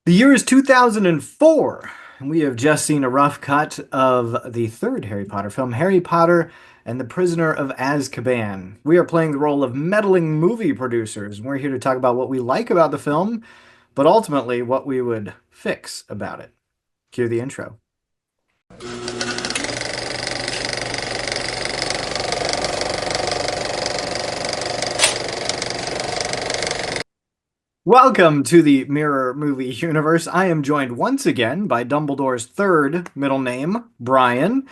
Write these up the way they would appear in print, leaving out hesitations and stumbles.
The year is 2004, and we have just seen a rough cut of the third Harry Potter film, Harry Potter and the Prisoner of Azkaban. We are playing the role of meddling movie producers, and we're here to talk about what we like about the film, but ultimately what we would fix about it. Cue the intro. Welcome to the Mirror Movie Universe. I am joined once again by Dumbledore's third middle name, Brian.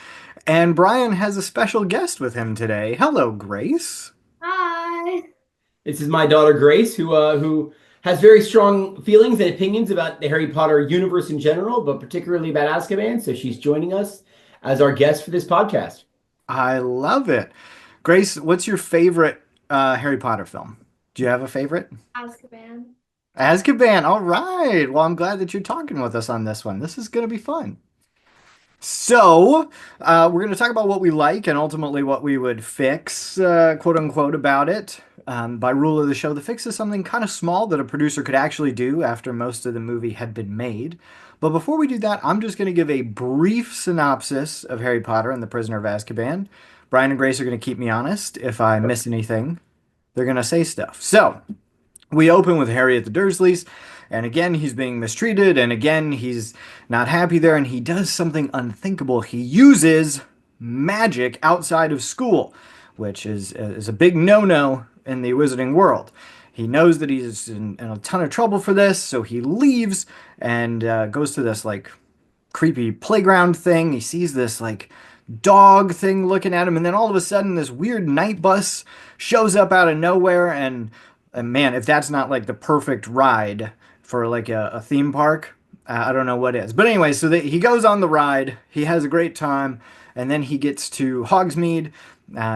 And Brian has a special guest with him today. Hello, Grace. Hi. This is my daughter Grace, who has very strong feelings and opinions about the Harry Potter universe in general, but particularly about Azkaban. So she's joining us as our guest for this podcast. I love it. Grace, what's your favorite Harry Potter film? Do you have a favorite? Azkaban. Azkaban. All right. Well, I'm glad that you're talking with us on this one. This is going to be fun. So, we're going to talk about what we like and ultimately what we would fix, quote unquote, about it. By rule of the show, the fix is something kind of small that a producer could actually do after most of the movie had been made. But before we do that, I'm just going to give a brief synopsis of Harry Potter and the Prisoner of Azkaban. Brian and Grace are going to keep me honest. If I miss anything, they're going to say stuff. So, we open with Harry at the Dursleys, and again, he's being mistreated, and again, he's not happy there, and he does something unthinkable. He uses magic outside of school, which is a big no-no in the wizarding world. He knows that he's in a ton of trouble for this, so he leaves and goes to this like creepy playground thing. He sees this like dog thing looking at him, and then all of a sudden, this weird night bus shows up out of nowhere, and man, if that's not like the perfect ride for like a theme park, I don't know what is. But anyway, so he goes on the ride. He has a great time, and then he gets to Hogsmeade.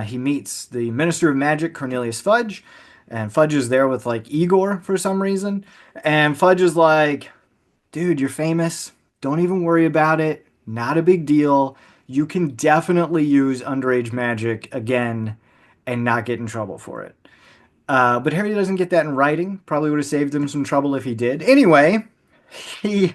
He meets the Minister of Magic, Cornelius Fudge, and Fudge is there with like Igor for some reason. And Fudge is like, dude, you're famous. Don't even worry about it. Not a big deal. You can definitely use underage magic again and not get in trouble for it. But Harry doesn't get that in writing. Probably would have saved him some trouble if he did. Anyway, he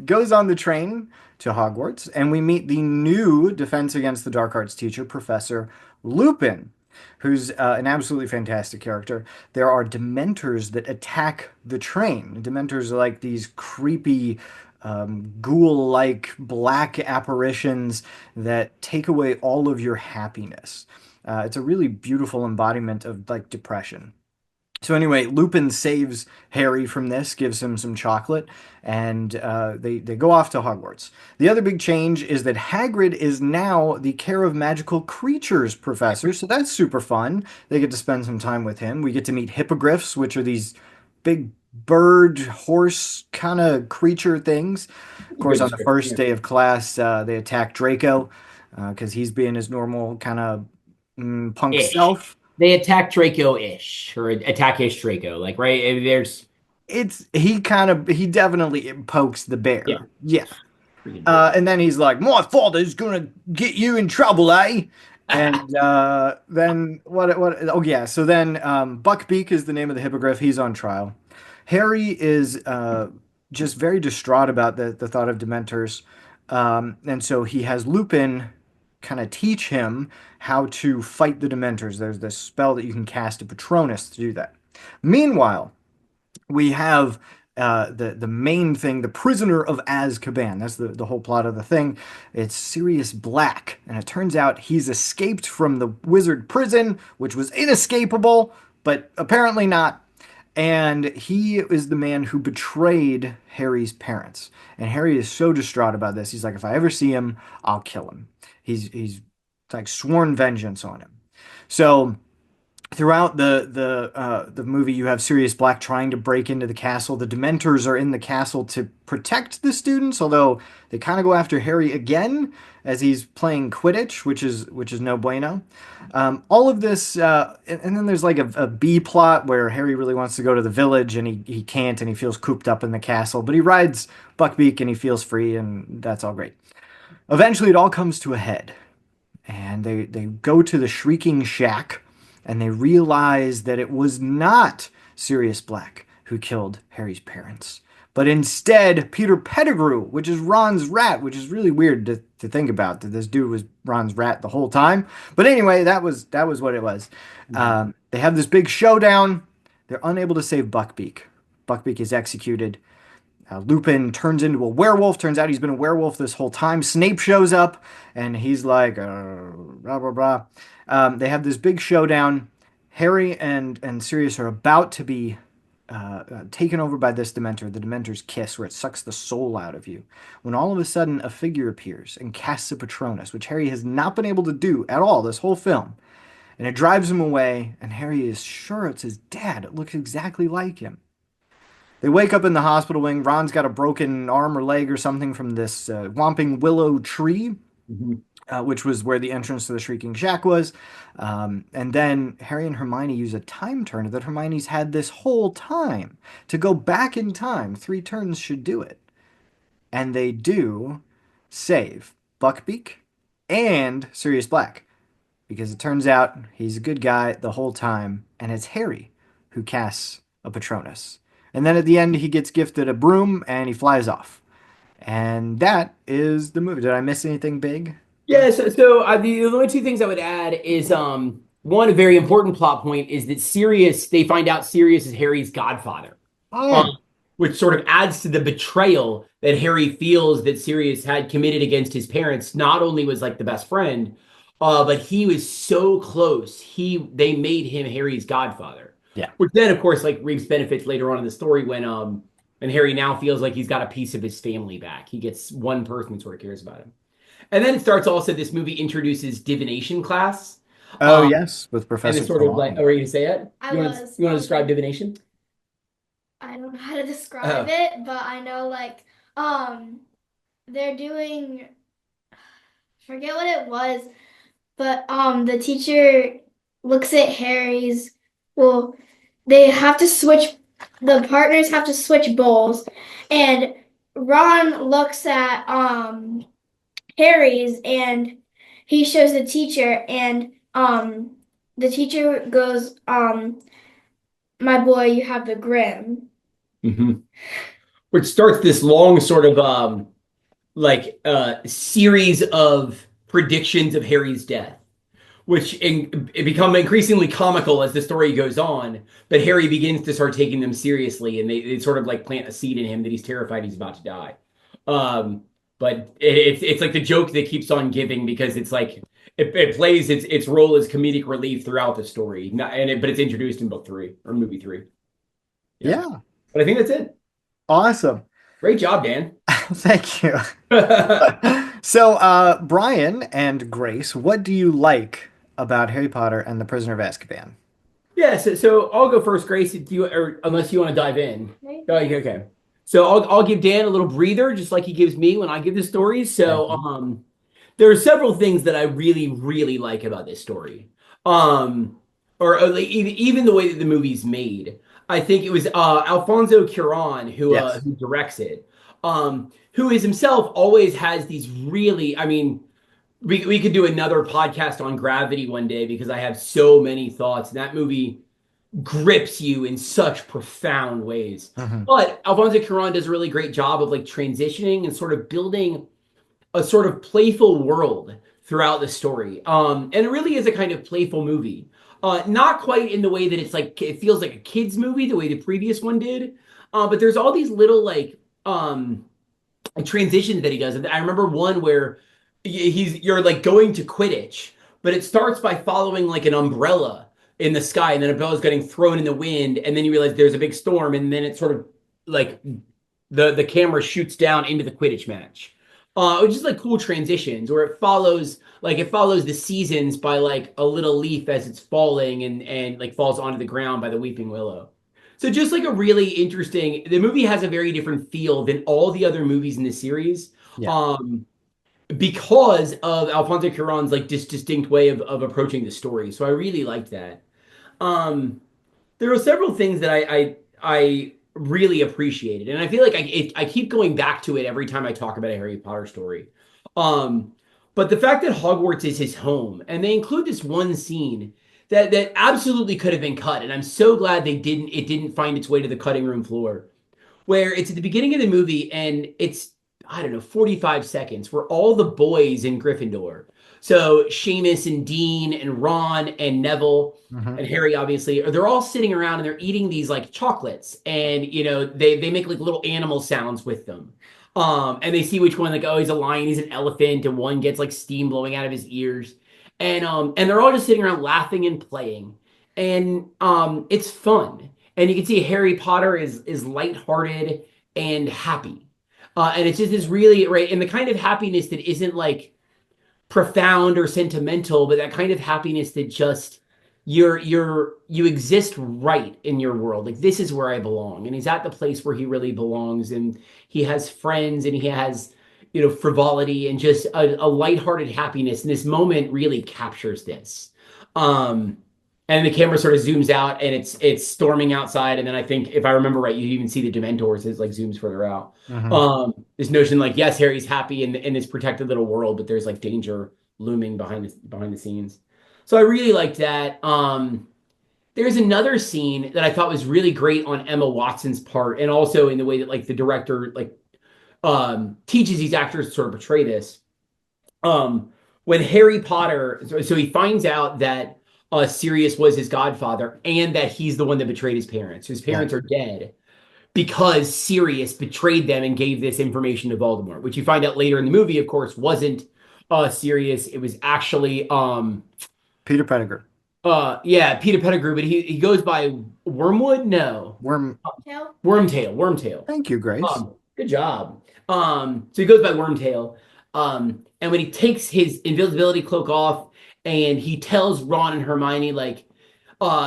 goes on the train to Hogwarts, and we meet the new Defense Against the Dark Arts teacher, Professor Lupin, who's an absolutely fantastic character. There are Dementors that attack the train. Dementors are like these creepy, ghoul-like black apparitions that take away all of your happiness. It's a really beautiful embodiment of like depression. So anyway, Lupin saves Harry from this, gives him some chocolate, and they go off to Hogwarts. The other big change is that Hagrid is now the Care of Magical Creatures professor, so that's super fun. They get to spend some time with him. We get to meet hippogriffs, which are these big bird, horse kind of creature things. Of course, Good on the description. first Yeah. day of class, they attack Draco because he's being his normal kind of punk Ish. self. They attack Draco-ish or attack-ish Draco. Like, right? There's It's he definitely pokes the yeah, bear. Yeah. freaking jerk. And then he's like, "My father's gonna get you in trouble, eh?" And then what? Oh yeah. So then Buckbeak is the name of the hippogriff. He's on trial. Harry is just very distraught about the thought of Dementors, and so he has Lupin kind of teach him how to fight the Dementors. There's this spell that you can cast a Patronus to do that. Meanwhile, we have the main thing, the Prisoner of Azkaban. That's the whole plot of the thing. It's Sirius Black, and it turns out he's escaped from the wizard prison, which was inescapable, but apparently not. And he is the man who betrayed Harry's parents. And Harry is so distraught about this. He's like, if I ever see him, I'll kill him. He's like sworn vengeance on him. So throughout the movie, you have Sirius Black trying to break into the castle. The Dementors are in the castle to protect the students, although they kind of go after Harry again as he's playing Quidditch, which is no bueno. All of this, and then there's like a B plot where Harry really wants to go to the village and he can't, and he feels cooped up in the castle. But he rides Buckbeak and he feels free, and that's all great. Eventually, it all comes to a head and they go to the Shrieking Shack and they realize that it was not Sirius Black who killed Harry's parents. But instead, Peter Pettigrew, which is Ron's rat, which is really weird to think about that this dude was Ron's rat the whole time. But anyway, that was what it was. They have this big showdown. They're unable to save Buckbeak. Buckbeak is executed. Lupin turns into a werewolf. Turns out he's been a werewolf this whole time. Snape shows up and he's like, blah, blah, blah. They have this big showdown. Harry and Sirius are about to be taken over by this Dementor, the Dementor's kiss, where it sucks the soul out of you. When all of a sudden a figure appears and casts a Patronus, which Harry has not been able to do at all this whole film. And it drives him away, and Harry is sure it's his dad. It looks exactly like him. They wake up in the hospital wing. Ron's got a broken arm or leg or something from this whomping willow tree, Mhm. which was where the entrance to the Shrieking Shack was. And then Harry and Hermione use a time turner that Hermione's had this whole time to go back in time. 3 turns should do it. And they do save Buckbeak and Sirius Black because it turns out he's a good guy the whole time, and it's Harry who casts a Patronus. And then at the end, he gets gifted a broom and he flies off. And that is the movie. Did I miss anything big? Yeah, so the only two things I would add is one, a very important plot point is that Sirius, they find out Sirius is Harry's godfather. Um, Oh, which sort of adds to the betrayal that Harry feels that Sirius had committed against his parents. Not only was like the best friend, but he was so close. They made him Harry's godfather. yeah. Which then, of course, like reaps benefits later on in the story when Harry now feels like he's got a piece of his family back. He gets one person that sort of cares about him. And then it starts also, this movie introduces divination class. Oh, Um, yes, with and Professor it's sort of like, Trelawney. oh, are you gonna say it? I You want to was. describe divination? I don't know how to describe it, but I know like they're doing forget what it was, but the teacher looks at Harry's well, they have to switch the partners have to switch bowls and Ron looks at Harry's and he shows the teacher and the teacher goes my boy you have the grim. Hmm. Which starts this long sort of series of predictions of Harry's death, it become increasingly comical as the story goes on. But Harry begins to start taking them seriously, and they sort of like plant a seed in him that he's terrified he's about to die. Um, but it's like the joke that keeps on giving because it's like it plays its role as comedic relief throughout the story, but it's introduced in book 3 or movie 3. Yeah, Yeah, but I think that's it. awesome. Great job, Dan. Thank you. So, Brian and Grace, what do you like about Harry Potter and the Prisoner of Azkaban? Yeah, so I'll go first, Grace. Do you, or unless you want to dive in. Right? Oh, okay. So I'll give Dan a little breather, just like he gives me when I give the stories. Thank So you. there are several things that I really, really like about this story. Um, or like, even the way that the movie's made. I think it was Alfonso Cuarón Yes. who directs it. Who is himself always has these really, I mean, we could do another podcast on Gravity one day because I have so many thoughts. And that movie grips you in such profound ways. Hmm. But Alfonso Cuarón does a really great job of like transitioning and sort of building a sort of playful world throughout the story. And it really is a kind of playful movie. Not quite in the way that it's like it feels like a kid's movie, the way the previous one did. But there's all these little transitions that he does. And I remember one where you're like going to Quidditch, but it starts by following like an umbrella in the sky, and then umbrella's getting thrown in the wind, and then you realize there's a big storm, and then it sort of like the camera shoots down into the Quidditch match. Which is like cool transitions where it follows the seasons by like a little leaf as it's falling and like falls onto the ground by the weeping willow. So just like a really interesting, the movie has a very different feel than all the other movies in the series. Yeah. Um, because of Alfonso Cuarón's like distinct way of approaching the story. So I really liked that. Um, there are several things that I really appreciated, and I feel like I keep going back to it every time I talk about a Harry Potter story. Um, but the fact that Hogwarts is his home, and they include this one scene that absolutely could have been cut, and I'm so glad it didn't find its way to the cutting room floor. Where it's at the beginning of the movie and it's, I don't know, 45 seconds where all the boys in Gryffindor, so Seamus and Dean and Ron and Neville Hmm. and Harry, obviously, they're all sitting around and they're eating these like chocolates, and they make like little animal sounds with them. And they see which one, like, oh, he's a lion, he's an elephant, and one gets like steam blowing out of his ears. And they're all just sitting around laughing and playing. And it's fun. And you can see Harry Potter is lighthearted and happy. And it's just this really right, and the kind of happiness that isn't like profound or sentimental, but that kind of happiness that just you exist right in your world. Like, this is where I belong. And he's at the place where he really belongs, and he has friends, and he has, frivolity and just a lighthearted happiness. And this moment really captures this. Um, and the camera sort of zooms out and it's storming outside. And then I think, if I remember right, you even see the Dementors as like zooms further out. Hmm. This notion like, yes, Harry's happy in this protected little world, but there's like danger looming behind the scenes. So I really liked that. There's another scene that I thought was really great on Emma Watson's part, and also in the way that like the director like teaches these actors to sort of portray this. When Harry Potter, so he finds out that Sirius was his godfather and that he's the one that betrayed his parents. His Yeah. parents are dead because Sirius betrayed them and gave this information to Voldemort, which you find out later in the movie, of course, wasn't Sirius. It was actually Peter Pettigrew. yeah, Peter Pettigrew, but he goes by Wormwood? No. Worm. Tail? Wormtail. Thank you, Grace. Good job. So he goes by Wormtail. And when he takes his invisibility cloak off and he tells Ron and Hermione, like,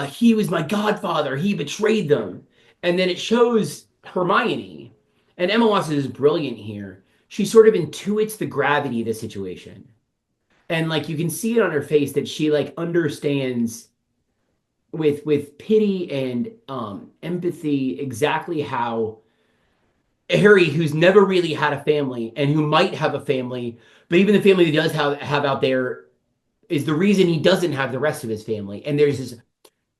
he was my godfather, he betrayed them. And then it shows Hermione, and Emma Watson is brilliant here. She sort of intuits the gravity of the situation. And like you can see it on her face that she like understands with pity and empathy exactly how Harry, who's never really had a family and who might have a family, but even the family he does have out there is the reason he doesn't have the rest of his family. And there's this,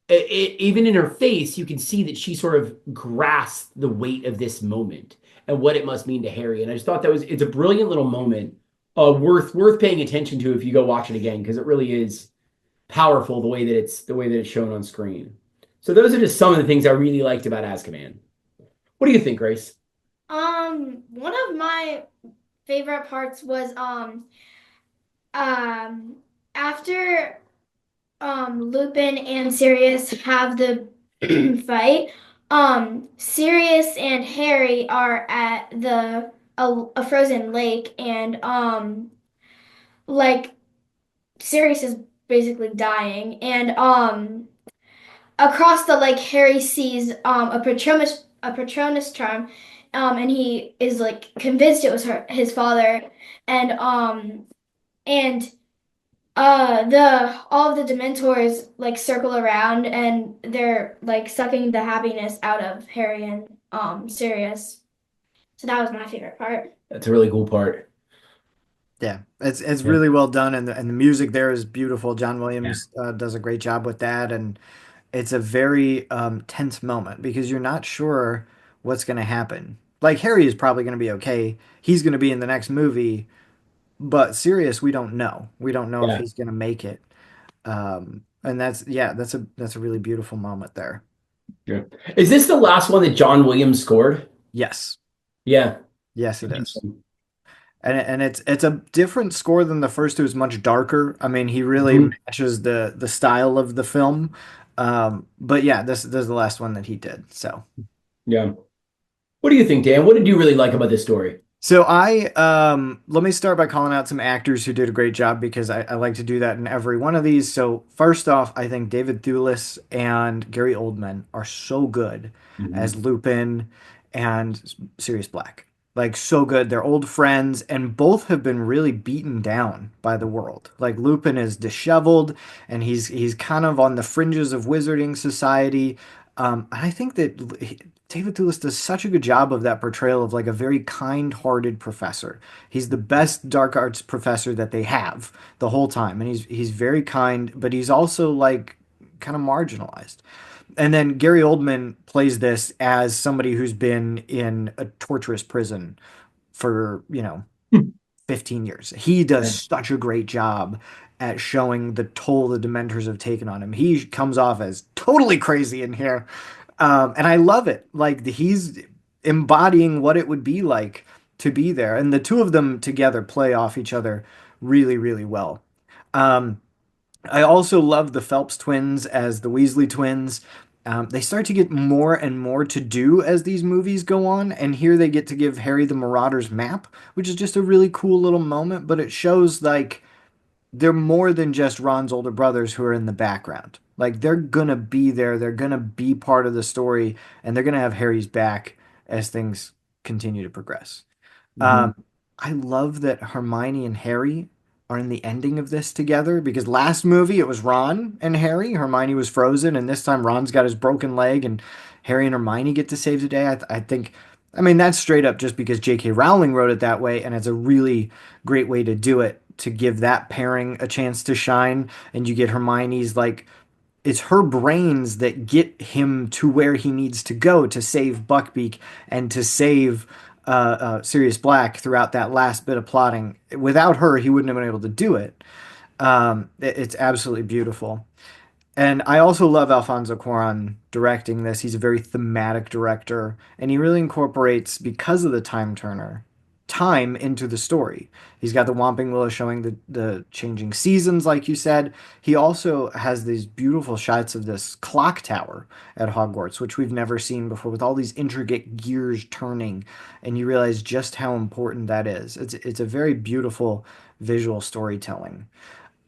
even in her face, you can see that she sort of grasps the weight of this moment and what it must mean to Harry. And I just thought it's a brilliant little moment, worth paying attention to if you go watch it again, because it really is powerful the way that it's shown on screen. So those are just some of the things I really liked about Azkaban. What do you think, Grace? One of my favorite parts was um after Lupin and Sirius have the fight, Sirius and Harry are at a frozen lake, and like Sirius is basically dying, and across the lake Harry sees a Patronus charm, and he is like convinced it was his father, and and the all of the Dementors like circle around, and they're like sucking the happiness out of Harry and Sirius. So that was my favorite part. That's a really cool part. Yeah, it's Yeah. really well done, and the music there is beautiful. John Yeah. Williams does a great job with that, and it's a very tense moment because you're not sure what's going to happen. Like Harry is probably going to be okay. He's going to be in the next movie, but Sirius, we don't know. We don't know if Yeah. he's going to make it. And that's a really beautiful moment there. Yeah. Is this the last one that John Williams scored? Yes, Yeah. yes, I it think is. so. And it's a different score than the first. It was much darker. I mean, he really Mhm. matches the style of the film. But yeah, this is the last one that he did. Yeah. What do you think, Dan? What did you really like about this story? So I let me start by calling out some actors who did a great job because I like to do that in every one of these. So first off, I think David Thewlis and Gary Oldman are so good as Mhm. Lupin and Sirius Black. Like so good. They're old friends and both have been really beaten down by the world. Like Lupin is disheveled and he's kind of on the fringes of wizarding society. I think that David Thewlis does such a good job of that portrayal of like a very kind-hearted professor. He's the best dark arts professor that they have the whole time, and he's very kind, but he's also like kind of marginalized. And then Gary Oldman plays this as somebody who's been in a torturous prison for, 15 years. He does Yeah. such a great job at showing the toll the Dementors have taken on him. He comes off as totally crazy in here. And I love it. Like he's embodying what it would be like to be there. And the two of them together play off each other really, really well. Um, I also love the Phelps twins as the Weasley twins. They start to get more and more to do as these movies go on, and here they get to give Harry the Marauder's map, which is just a really cool little moment, but it shows like they're more than just Ron's older brothers who are in the background. Like they're gonna be there, they're gonna be part of the story, and they're gonna have Harry's back as things continue to progress. Mhm. Um, I love that Hermione and Harry are in the ending of this together because last movie it was Ron and Harry. Hermione was frozen, and this time Ron's got his broken leg, and Harry and Hermione get to save the day. I think, I mean, that's straight up just because J.K. Rowling wrote it that way, and it's a really great way to do it to give that pairing a chance to shine, and you get Hermione's like it's her brains that get him to where he needs to go to save Buckbeak and to save Sirius Black throughout that last bit of plotting. Without her, he wouldn't have been able to do it. It's absolutely beautiful. And I also love Alfonso Cuarón directing this. He's a very thematic director, and he really incorporates, because of the time turner, time into the story. He's got the Whomping Willow showing the changing seasons, like you said. He also has these beautiful shots of this clock tower at Hogwarts, which we've never seen before, with all these intricate gears turning, and you realize just how important that is. It's a very beautiful visual storytelling.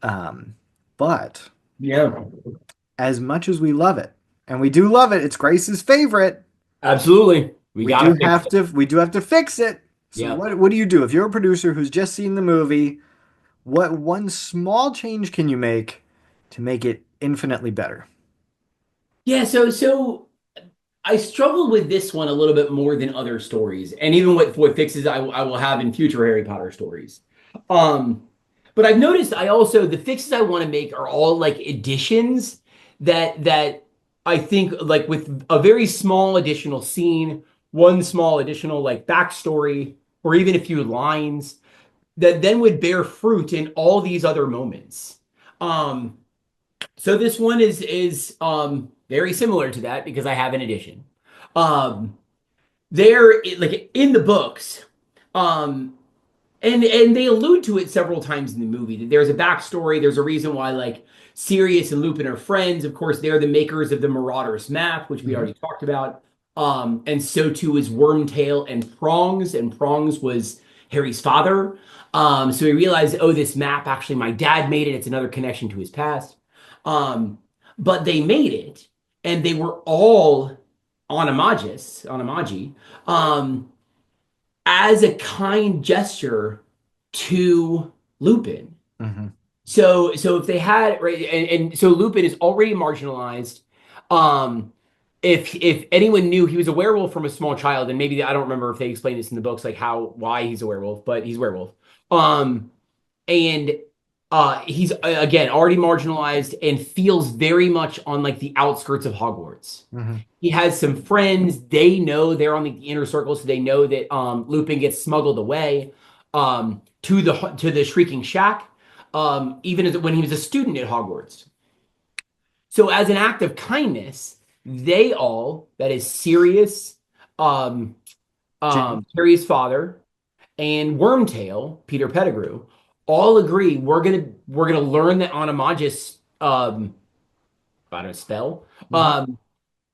Um, but Yeah, as much as we love it, and we do love it, it's Grace's favorite. absolutely. We gotta fix it. We do have to fix it. So Yeah. what do you do if you're a producer who's just seen the movie? What one small change can you make to make it infinitely better? Yeah, so I struggled with this one a little bit more than other stories, and even what fixes I will have in future Harry Potter stories. Um, but I've noticed I also the fixes I want to make are all like additions that I think like with a very small additional scene, one small additional like backstory, or even a few lines that then would bear fruit in all these other moments. Um, so this one is very similar to that because I have an addition. Um, there like in the books, um, and they allude to it several times in the movie. There's a backstory. There's a reason why like Sirius and Lupin are friends. Of course, they're the makers of the Marauders map, which we Mhm. already talked about. And so too is Wormtail and Prongs was Harry's father. So he realized, oh, this map actually my dad made it. It's another connection to his past. Um, but they made it, and they were all onamagi, as a kind gesture to Lupin. Mhm. So if they had right, and so Lupin is already marginalized. Um, if anyone knew he was a werewolf from a small child, and maybe I don't remember if they explained this in the books, like how why he's a werewolf, but he's a werewolf. Um, and he's again already marginalized and feels very much on like the outskirts of Hogwarts. Mhm. He has some friends. They know they're on the inner circle, so they know that Lupin gets smuggled away to the Shrieking Shack, even as, when he was a student at Hogwarts. So, as an act of kindness, they all, that is Sirius, um, Ginny. Harry's father, and Wormtail, Peter Pettigrew, all agree we're gonna learn the Animagus I don't know, spell. Mhm. Um,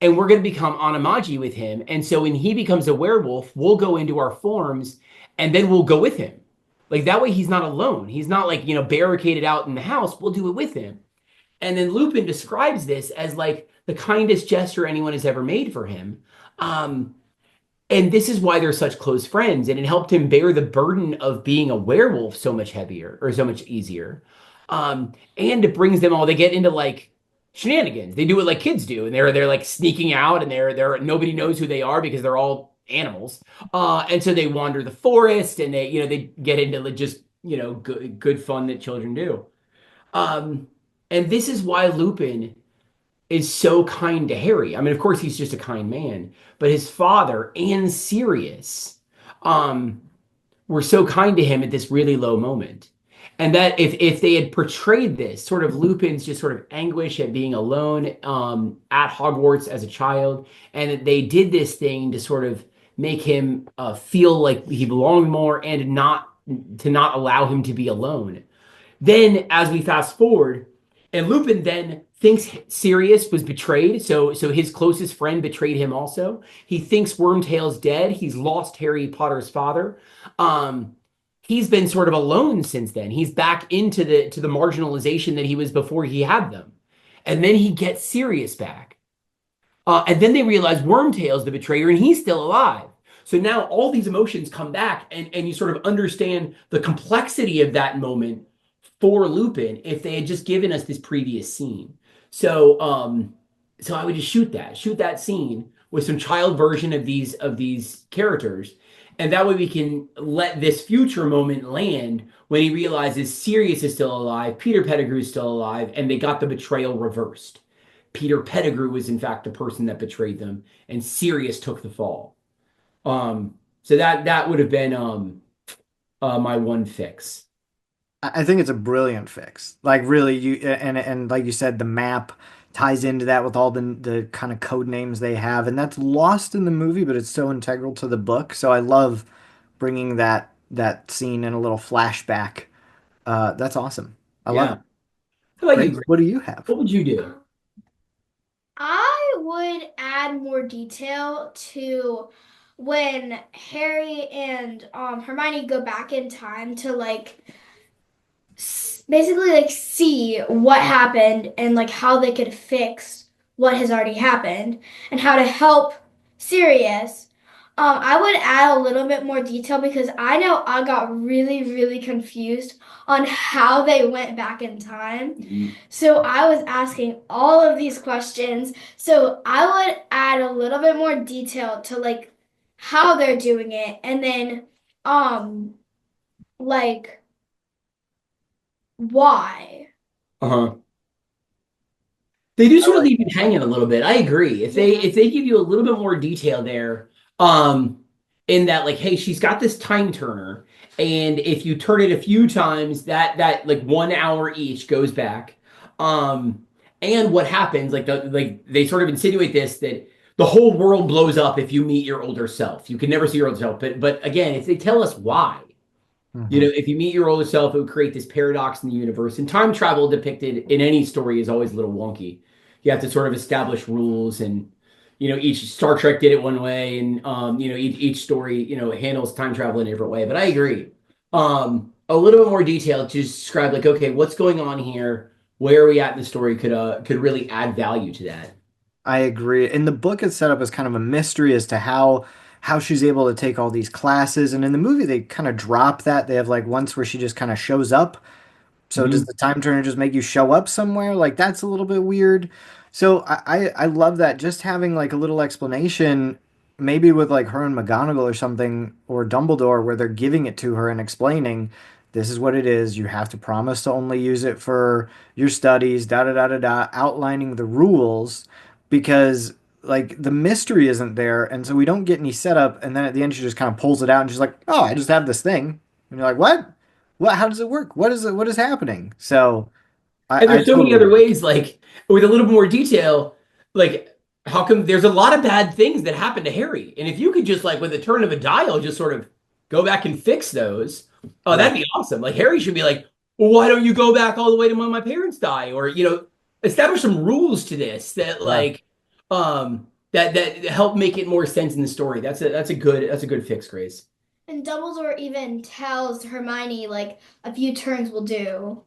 and we're going to become Anamaji with him. And so when he becomes a werewolf, we'll go into our forms and then we'll go with him. Like that way he's not alone. He's not like, barricaded out in the house. We'll do it with him. And then Lupin describes this as like the kindest gesture anyone has ever made for him. Um, and this is why they're such close friends. And it helped him bear the burden of being a werewolf so much heavier or so much easier. And it brings them all, they get into like shenanigans. They do what like kids do, and they're like sneaking out, and they're nobody knows who they are because they're all animals. And so they wander the forest, and they get into like just good fun that children do. Um, and this is why Lupin is so kind to Harry. I mean, of course, he's just a kind man, but his father and Sirius um, were so kind to him at this really low moment. And that if they had portrayed this sort of Lupin's just sort of anguish at being alone at Hogwarts as a child, and that they did this thing to sort of make him feel like he belonged more and not allow him to be alone. Then, as we fast forward, and Lupin then thinks Sirius was betrayed, so his closest friend betrayed him also. He thinks Wormtail's dead. He's lost Harry Potter's father. Um, he's been sort of alone since then. He's back into the marginalization that he was before he had them. And then he gets Sirius back. And then they realize Wormtail's the betrayer and he's still alive. So now all these emotions come back and you sort of understand the complexity of that moment for Lupin if they had just given us this previous scene. So I would just shoot that scene with some child version of these characters, and that way we can let this future moment land when he realizes Sirius is still alive, Peter Pettigrew is still alive, and they got the betrayal reversed. Peter Pettigrew was in fact the person that betrayed them, and Sirius took the fall. So that would have been my one fix. I think it's a brilliant fix. Like really, you and like you said, the map ties into that with all the kind of code names they have, and that's lost in the movie, but it's so integral to the book. So I love bringing that scene in a little flashback. That's awesome. I love Yeah. it. How about you, Grace, Grace? what do you have? What would you do? I would add more detail to when Harry and Hermione go back in time to like basically like see what happened and like how they could fix what has already happened and how to help Sirius. I would add a little bit more detail because I know I got really, really confused on how they went back in time. Mhm. So I was asking all of these questions. So I would add a little bit more detail to like how they're doing it and then um like why. Uh-huh. They do I sort of like leave it hanging a little bit. I agree. Yeah. If they give you a little bit more detail there, in that like, hey, she's got this time turner, and if you turn it a few times, that like 1 hour each goes back. Um, and what happens, like they sort of insinuate this that the whole world blows up if you meet your older self. You can never see your older self. But again, if they tell us why, you hmm know, if you meet your older self, it would create this paradox in the universe. And time travel depicted in any story is always a little wonky. You have to sort of establish rules, and you know, each Star Trek did it one way, and you know, each story, you know, handles time travel in a different way. But I agree. A little bit more detail to describe, like, okay, what's going on here? Where are we at in the story? Could really add value to that. I agree. In the book, it's set up as kind of a mystery as to how she's able to take all these classes, and in the movie, they kind of drop that. They have like once where she just kind of shows up. So does Mhm. the time turner just make you show up somewhere? Like that's a little bit weird. So I love that. Just having like a little explanation, maybe with like her and McGonagall or something, or Dumbledore, where they're giving it to her and explaining this is what it is. You have to promise to only use it for your studies, da da da da da, outlining the rules because like the mystery isn't there, and so we don't get any setup. And then at the end, she just kind of pulls it out and she's like, "Oh, I just have this thing," and you're like, "What? What? How does it work? What is it? What is happening?" So And I there's so many totally other agree. ways, like with a little more detail, like how come there's a lot of bad things that happen to Harry? And if you could just like with a turn of a dial, just sort of go back and fix those, oh, that'd Right. be awesome. Like Harry should be like, well, why don't you go back all the way to when my parents die? Or, you know, establish some rules to this that Yeah. like that help make it more sense in the story. That's a good fix, Grace. And Dumbledore even tells Hermione like a few turns will do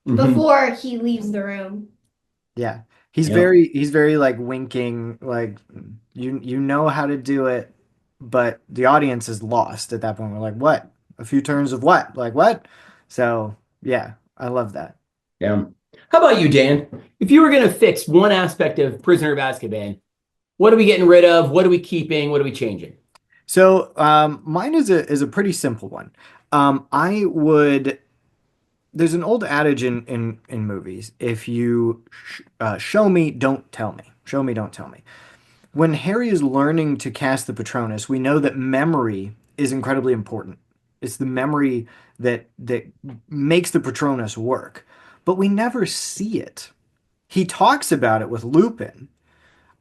Hmm. before he leaves the room. Yeah. Yeah. He's very like winking, like you know how to do it, but the audience is lost at that point. We're like, what? A few turns of what? Like what? So yeah, I love that. Yeah. How about you, Dan? If you were going to fix one aspect of Prisoner of Azkaban, what are we getting rid of? What are we keeping? What are we changing? So mine is a pretty simple one. I would there's an old adage in movies. If you show me, don't tell me. Show me, don't tell me. When Harry is learning to cast the Patronus, we know that memory is incredibly important. It's the memory that makes the Patronus work, but we never see it. He talks about it with Lupin.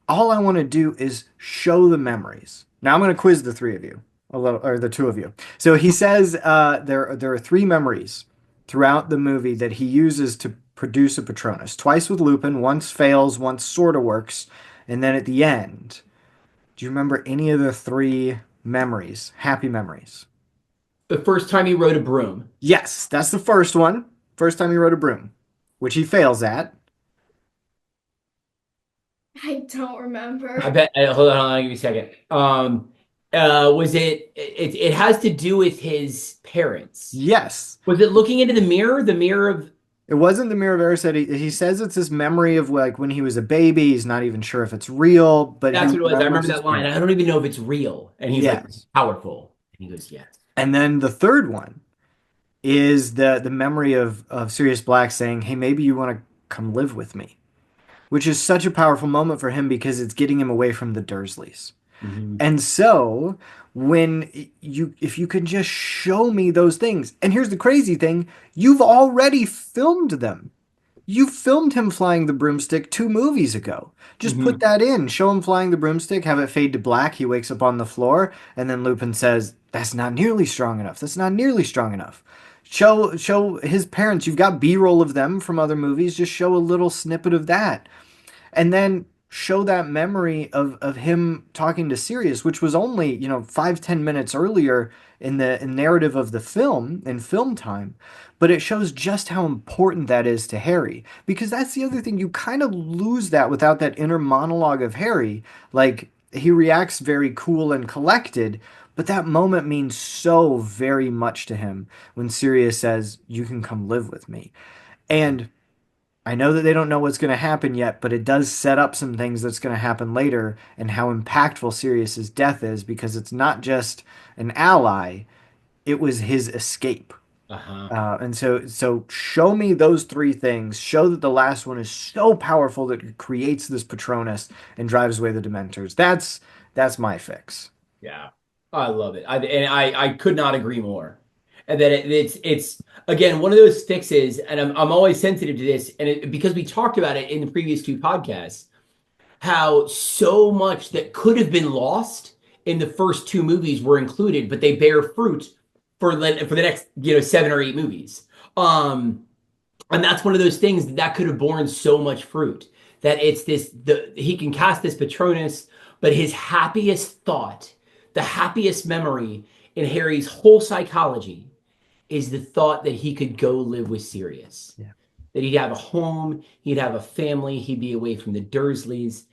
All I want to do is show the memories. Now I'm going to quiz the three of you, a little, or the two of you. So he says there are three memories throughout the movie that he uses to produce a Patronus. Twice with Lupin, once fails, once sort of works, and then at the end. Do you remember any of the three memories? Happy memories? The first time he rode a broom. Yes, that's the first one. First time he rode a broom, which he fails at. I don't I remember. bet. Hold on, give me a second. Was it has to do with his parents? Yes. Was it looking into the mirror? The mirror of It wasn't the Mirror of Erised. He says it's this memory of like when he was a baby. He's not even sure if it's real, but he that's what it was. I remembers remember his that line. parents. I don't even know if it's real. And he's like Yes. powerful. And he goes, yes. And then the third one is the memory of Sirius Black saying, "Hey, maybe you want to come live with me," which is such a powerful moment for him because it's getting him away from the Dursleys. Mhm. And so when if you can just show me those things, and here's the crazy thing, you've already filmed them. You filmed him flying the broomstick 2 movies ago. Just put Mhm. that in. Show him flying the broomstick, have it fade to black. He wakes up on the floor, and then Lupin says, "That's not nearly strong enough. That's not nearly strong enough." Show his parents. You've got B-roll of them from other movies. Just show a little snippet of that and then show that memory of him talking to Sirius, which was only 5-10 minutes earlier in narrative of the film in film time, but it shows just how important that is to Harry because that's the other thing you kind of lose that without that inner monologue of Harry. Like he reacts very cool and collected. But that moment means so very much to him when Sirius says, "You can come live with me." And I know that they don't know what's going to happen yet, but it does set up some things that's going to happen later and how impactful Sirius's death is because it's not just an ally, it was his escape. Uh-huh. And so show me those three things. Show that the last one is so powerful that it creates this Patronus and drives away the Dementors. That's my fix. Yeah, I love it. I could not agree more. And that it's again one of those fixes, and I'm always sensitive to this, and because we talked about it in the previous two podcasts, how so much that could have been lost in the first two movies were included, but they bear fruit for the next 7 or 8 movies. Um, and that's one of those things that could have borne so much fruit. That it's he can cast this Patronus, but his happiest thought, the happiest memory in Harry's whole psychology is the thought that he could go live with Sirius. Yeah. That he'd have a home, he'd have a family, he'd be away from the Dursleys,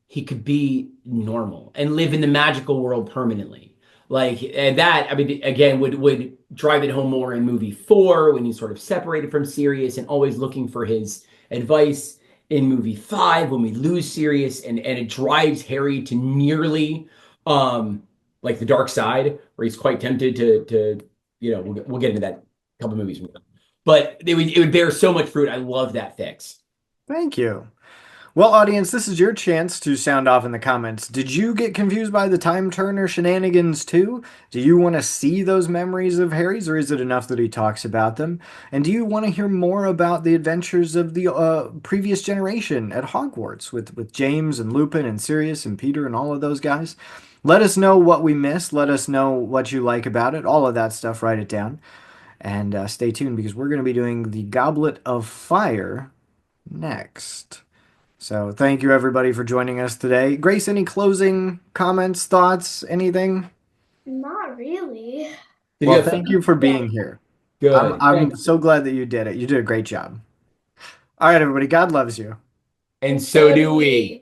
he could be normal and live in the magical world permanently. Like, and that, I mean, again, would drive it home more in movie 4 when he's sort of separated from Sirius and always looking for his advice. In movie 5 when we lose Sirius, and it drives Harry to nearly like the dark side, where he's quite tempted to we'll get into that couple movies from now. But it would bear so much fruit. I love that fix. Thank you. Well, audience, this is your chance to sound off in the comments. Did you get confused by the time turner shenanigans too? Do you want to see those memories of Harry's, or is it enough that he talks about them? And do you want to hear more about the adventures of the previous generation at Hogwarts with James and Lupin and Sirius and Peter and all of those guys? Let us know what we missed. Let us know what you like about it. All of that stuff, write it down. And stay tuned because we're going to be doing the Goblet of Fire next. So thank you everybody for joining us today. Grace, any closing comments, thoughts, anything? Not really. Did you Well, have thank fun? you for Yeah. being here. I'm Good. I'm Thanks. so glad that you did it. You did a great job. All right, everybody. God loves you. And And so so do do we. we.